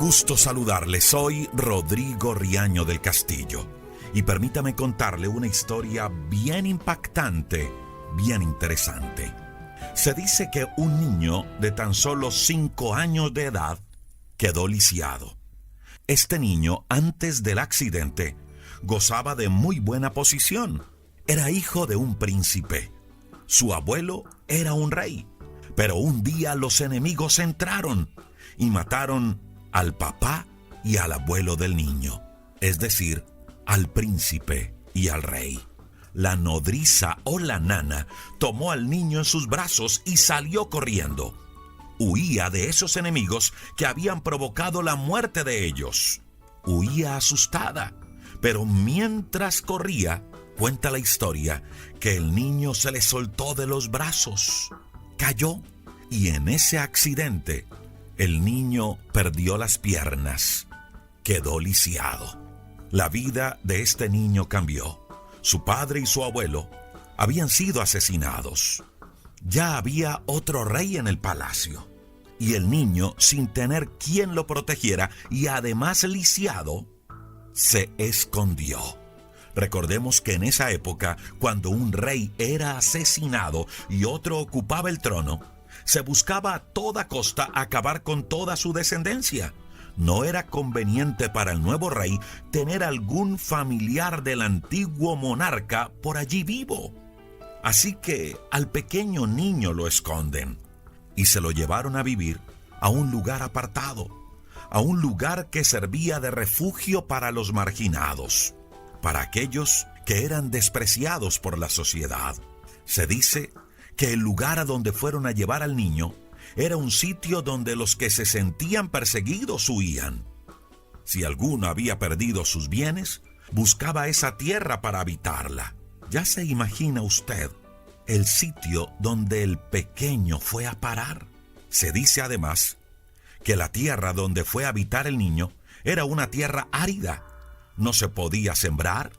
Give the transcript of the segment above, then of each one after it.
gusto saludarle. Soy Rodrigo Riaño del Castillo y permítame contarle una historia bien impactante, bien interesante. Se dice que un niño de tan solo 5 años de edad quedó lisiado. Este niño, antes del accidente, gozaba de muy buena posición. Era hijo de un príncipe. Su abuelo era un rey. Pero un día los enemigos entraron y mataron al papá y al abuelo del niño, es decir, al príncipe y al rey. La nodriza o la nana tomó al niño en sus brazos y salió corriendo. Huía de esos enemigos que habían provocado la muerte de ellos. Huía asustada, pero mientras corría, cuenta la historia que el niño se le soltó de los brazos, cayó y en ese accidente el niño perdió las piernas, quedó lisiado. La vida de este niño cambió. Su padre y su abuelo habían sido asesinados. Ya había otro rey en el palacio. Y el niño, sin tener quien lo protegiera y además lisiado, se escondió. Recordemos que en esa época, cuando un rey era asesinado y otro ocupaba el trono, se buscaba a toda costa acabar con toda su descendencia. No era conveniente para el nuevo rey tener algún familiar del antiguo monarca por allí vivo. Así que al pequeño niño lo esconden y se lo llevaron a vivir a un lugar apartado, a un lugar que servía de refugio para los marginados, para aquellos que eran despreciados por la sociedad. Se dice que el lugar a donde fueron a llevar al niño era un sitio donde los que se sentían perseguidos huían. Si alguno había perdido sus bienes, buscaba esa tierra para habitarla. ¿Ya se imagina usted el sitio donde el pequeño fue a parar? Se dice además que la tierra donde fue a habitar el niño era una tierra árida. No se podía sembrar,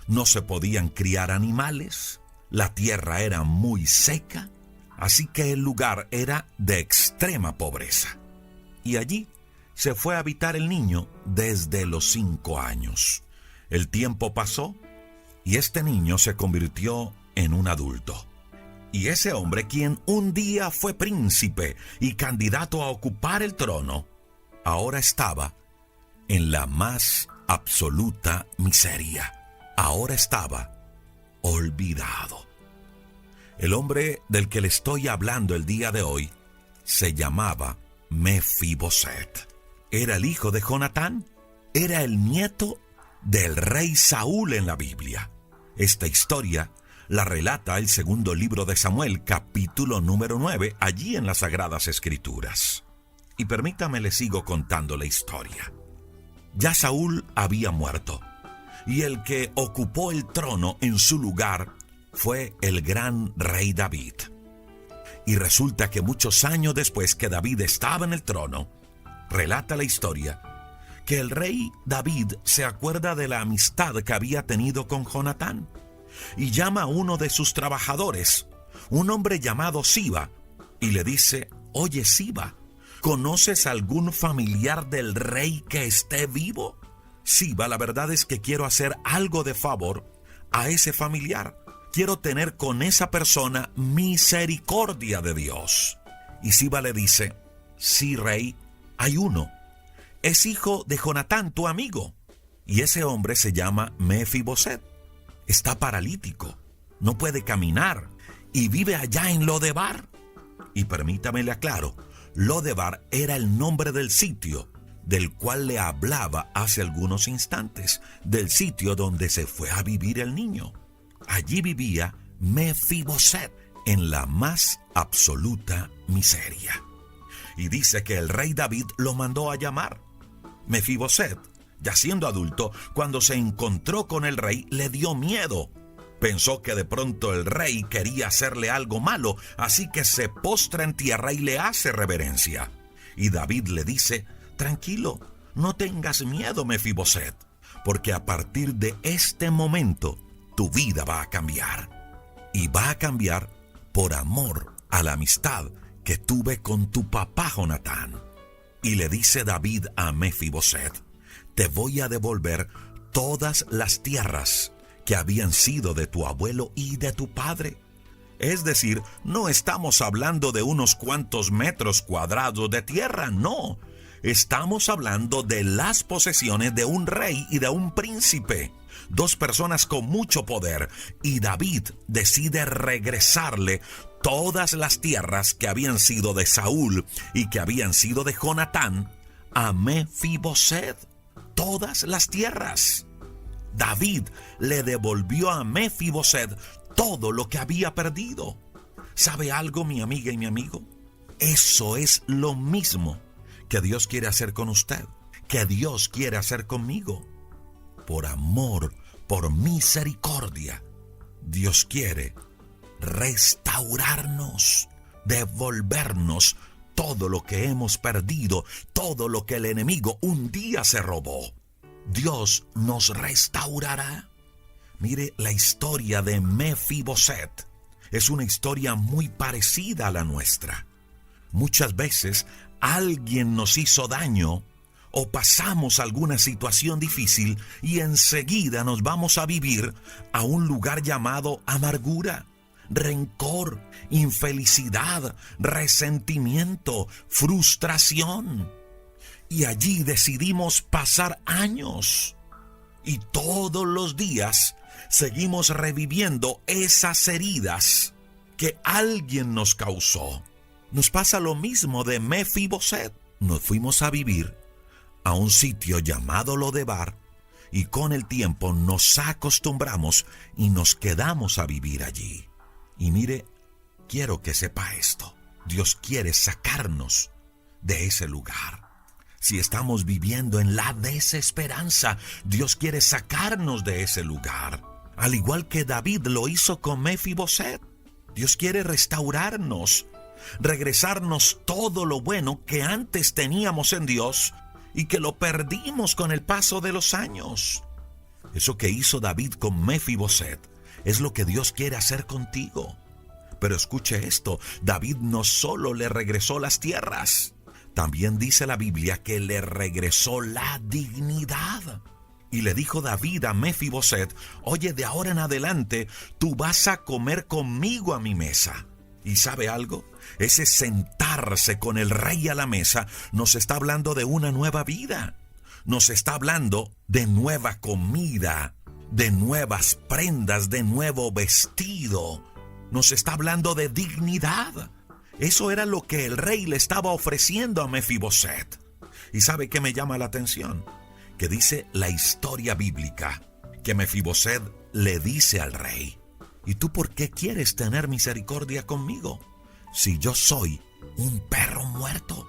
no se podían criar animales, la tierra era muy seca, así que el lugar era de extrema pobreza. Y allí se fue a habitar el niño desde los 5 años. El tiempo pasó y este niño se convirtió en un adulto. Y ese hombre, quien un día fue príncipe y candidato a ocupar el trono, ahora estaba en la más absoluta miseria. Ahora estaba olvidado. El hombre del que le estoy hablando el día de hoy se llamaba Mefiboset. Era el hijo de Jonatán. Era el nieto del rey Saúl en la Biblia. Esta historia la relata el segundo libro de Samuel, capítulo número 9, allí en las Sagradas Escrituras. Y permítame le sigo contando la historia. Ya Saúl había muerto, y el que ocupó el trono en su lugar fue el gran rey David. Y resulta que muchos años después que David estaba en el trono, relata la historia que el rey David se acuerda de la amistad que había tenido con Jonatán y llama a uno de sus trabajadores, un hombre llamado Siba, y le dice: «Oye, Siba, ¿conoces algún familiar del rey que esté vivo? Siba, la verdad es que quiero hacer algo de favor a ese familiar. Quiero tener con esa persona misericordia de Dios». Y Siba le dice: «Sí, rey, hay uno. Es hijo de Jonatán, tu amigo. Y ese hombre se llama Mefiboset. Está paralítico, no puede caminar y vive allá en Lodebar». Y permítame le aclaro, Lodebar era el nombre del sitio del cual le hablaba hace algunos instantes, del sitio donde se fue a vivir el niño. Allí vivía Mefiboset en la más absoluta miseria. Y dice que el rey David lo mandó a llamar. Mefiboset, ya siendo adulto, cuando se encontró con el rey, le dio miedo. Pensó que de pronto el rey quería hacerle algo malo, así que se postra en tierra y le hace reverencia. Y David le dice: «Tranquilo, no tengas miedo, Mefiboset, porque a partir de este momento tu vida va a cambiar. Y va a cambiar por amor a la amistad que tuve con tu papá Jonatán». Y le dice David a Mefiboset: te voy a devolver todas las tierras que habían sido de tu abuelo y de tu padre. Es decir, no estamos hablando de unos cuantos metros cuadrados de tierra, no. Estamos hablando de las posesiones de un rey y de un príncipe, dos personas con mucho poder, y David decide regresarle todas las tierras que habían sido de Saúl y que habían sido de Jonatán a Mefiboset. Todas las tierras. David le devolvió a Mefiboset todo lo que había perdido. ¿Sabe algo, mi amiga y mi amigo? Eso es lo mismo que Dios quiere hacer con usted, que Dios quiere hacer conmigo. Por amor, por misericordia, Dios quiere restaurarnos, devolvernos todo lo que hemos perdido, todo lo que el enemigo un día se robó. Dios nos restaurará. Mire, la historia de Mefiboset es una historia muy parecida a la nuestra. Muchas veces alguien nos hizo daño o pasamos alguna situación difícil y enseguida nos vamos a vivir a un lugar llamado amargura, rencor, infelicidad, resentimiento, frustración. Y allí decidimos pasar años. Y todos los días seguimos reviviendo esas heridas que alguien nos causó. Nos pasa lo mismo de Mefiboset. Nos fuimos a vivir a un sitio llamado Lodebar y con el tiempo nos acostumbramos y nos quedamos a vivir allí. Y mire, quiero que sepa esto. Dios quiere sacarnos de ese lugar. Si estamos viviendo en la desesperanza, Dios quiere sacarnos de ese lugar. Al igual que David lo hizo con Mefiboset. Dios quiere restaurarnos, regresarnos todo lo bueno que antes teníamos en Dios y que lo perdimos con el paso de los años. Eso que hizo David con Mefiboset es lo que Dios quiere hacer contigo. Pero escuche esto, David no solo le regresó las tierras, también dice la Biblia que le regresó la dignidad. Y le dijo David a Mefiboset: oye, de ahora en adelante tú vas a comer conmigo a mi mesa. ¿Y sabe algo? Ese sentarse con el rey a la mesa nos está hablando de una nueva vida. Nos está hablando de nueva comida, de nuevas prendas, de nuevo vestido. Nos está hablando de dignidad. Eso era lo que el rey le estaba ofreciendo a Mefiboset. ¿Y sabe qué me llama la atención? Que dice la historia bíblica que Mefiboset le dice al rey: ¿y tú por qué quieres tener misericordia conmigo si yo soy un perro muerto?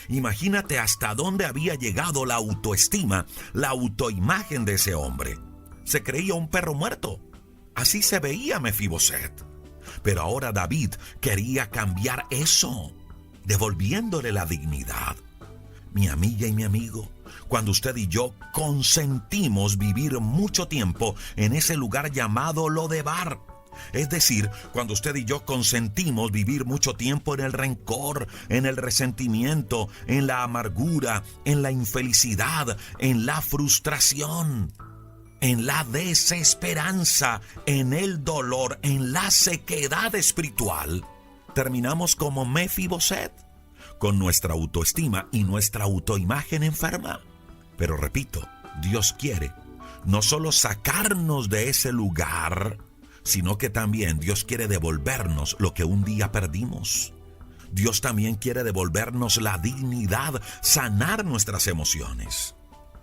Imagínate hasta dónde había llegado la autoestima, la autoimagen de ese hombre. Se creía un perro muerto. Así se veía Mefiboset. Pero ahora David quería cambiar eso, devolviéndole la dignidad. Mi amiga y mi amigo, cuando usted y yo consentimos vivir mucho tiempo en ese lugar llamado Lodebar, es decir, cuando usted y yo consentimos vivir mucho tiempo en el rencor, en el resentimiento, en la amargura, en la infelicidad, en la frustración, en la desesperanza, en el dolor, en la sequedad espiritual, terminamos como Mefiboset, con nuestra autoestima y nuestra autoimagen enferma. Pero repito, Dios quiere no solo sacarnos de ese lugar, sino que también Dios quiere devolvernos lo que un día perdimos. Dios también quiere devolvernos la dignidad, sanar nuestras emociones.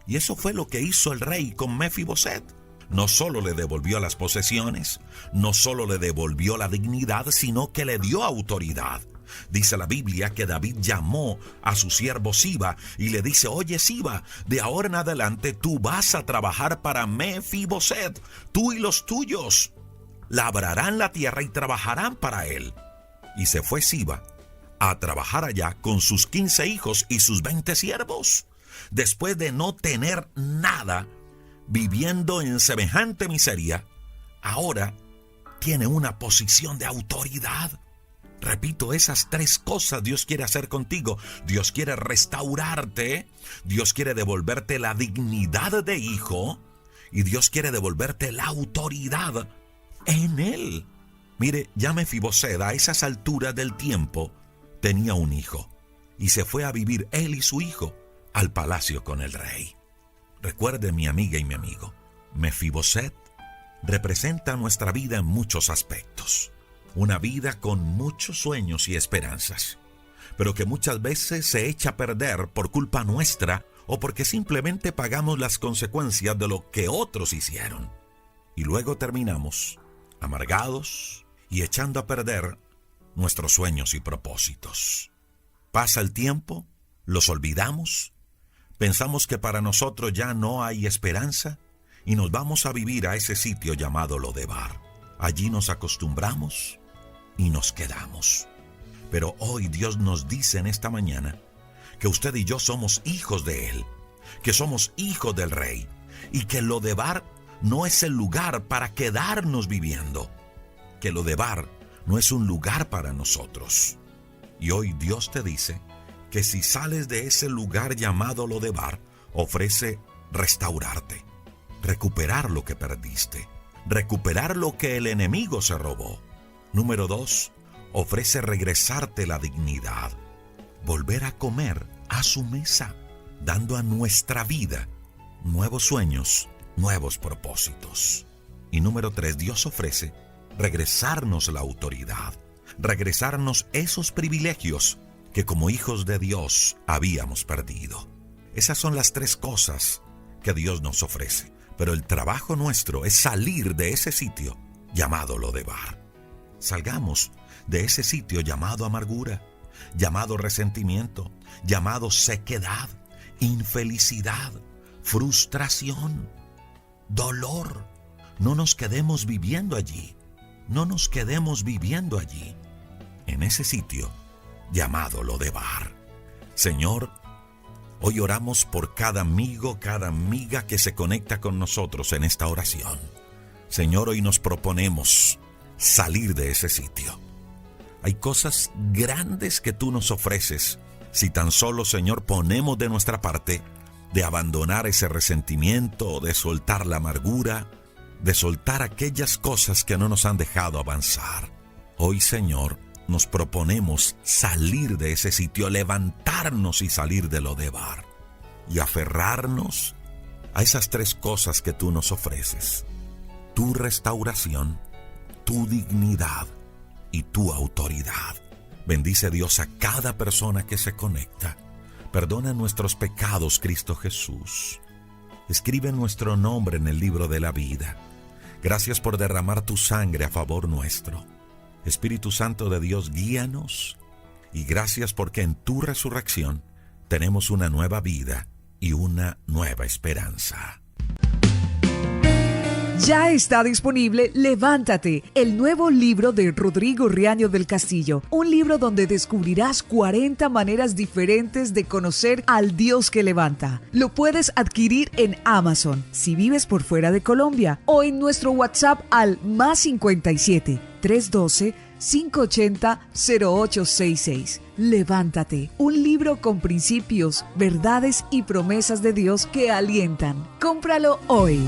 Y eso fue lo que hizo el rey con Mefiboset. No solo le devolvió las posesiones, no solo le devolvió la dignidad, sino que le dio autoridad. Dice la Biblia que David llamó a su siervo Siba y le dice: oye Siba, de ahora en adelante tú vas a trabajar para Mefiboset, tú y los tuyos. Labrarán la tierra y trabajarán para él. Y se fue Siba a trabajar allá con sus 15 hijos y sus 20 siervos. Después de no tener nada, viviendo en semejante miseria, ahora tiene una posición de autoridad. Repito, esas tres cosas Dios quiere hacer contigo. Dios quiere restaurarte, Dios quiere devolverte la dignidad de hijo y Dios quiere devolverte la autoridad en Él. Mire, ya Mefiboset a esas alturas del tiempo tenía un hijo y se fue a vivir él y su hijo al palacio con el rey. Recuerde, mi amiga y mi amigo, Mefiboset representa nuestra vida en muchos aspectos. Una vida con muchos sueños y esperanzas, pero que muchas veces se echa a perder por culpa nuestra o porque simplemente pagamos las consecuencias de lo que otros hicieron. Y luego terminamos amargados y echando a perder nuestros sueños y propósitos. Pasa el tiempo, los olvidamos, pensamos que para nosotros ya no hay esperanza y nos vamos a vivir a ese sitio llamado Lodebar. Allí nos acostumbramos y nos quedamos. Pero hoy Dios nos dice en esta mañana que usted y yo somos hijos de Él, que somos hijos del Rey y que Lodebar no es el lugar para quedarnos viviendo, que Lodebar no es un lugar para nosotros. Y hoy Dios te dice que si sales de ese lugar llamado Lodebar, ofrece restaurarte, recuperar lo que perdiste, recuperar lo que el enemigo se robó. Número 2, ofrece regresarte la dignidad, volver a comer a su mesa, dando a nuestra vida nuevos sueños, nuevos propósitos. Y número 3, Dios ofrece regresarnos la autoridad, regresarnos esos privilegios que como hijos de Dios habíamos perdido. Esas son las tres cosas que Dios nos ofrece. Pero el trabajo nuestro es salir de ese sitio llamado Lodebar. Salgamos de ese sitio llamado amargura, llamado resentimiento, llamado sequedad, infelicidad, frustración, dolor. No nos quedemos viviendo allí. No nos quedemos viviendo allí, en ese sitio llamado Lodebar. Señor, hoy oramos por cada amigo, cada amiga que se conecta con nosotros en esta oración. Señor, hoy nos proponemos salir de ese sitio. Hay cosas grandes que tú nos ofreces si tan solo, Señor, ponemos de nuestra parte de abandonar ese resentimiento, de soltar la amargura, de soltar aquellas cosas que no nos han dejado avanzar. Hoy, Señor, nos proponemos salir de ese sitio, levantarnos y salir de Lodebar y aferrarnos a esas tres cosas que tú nos ofreces: tu restauración, tu dignidad y tu autoridad. Bendice, Dios, a cada persona que se conecta. Perdona nuestros pecados, Cristo Jesús. Escribe nuestro nombre en el libro de la vida. Gracias por derramar tu sangre a favor nuestro. Espíritu Santo de Dios, guíanos. Y gracias porque en tu resurrección tenemos una nueva vida y una nueva esperanza. Ya está disponible Levántate, el nuevo libro de Rodrigo Riaño del Castillo. Un libro donde descubrirás 40 maneras diferentes de conocer al Dios que levanta. Lo puedes adquirir en Amazon, si vives por fuera de Colombia, o en nuestro WhatsApp al +57 312 580 0866. Levántate, un libro con principios, verdades y promesas de Dios que alientan. Cómpralo hoy.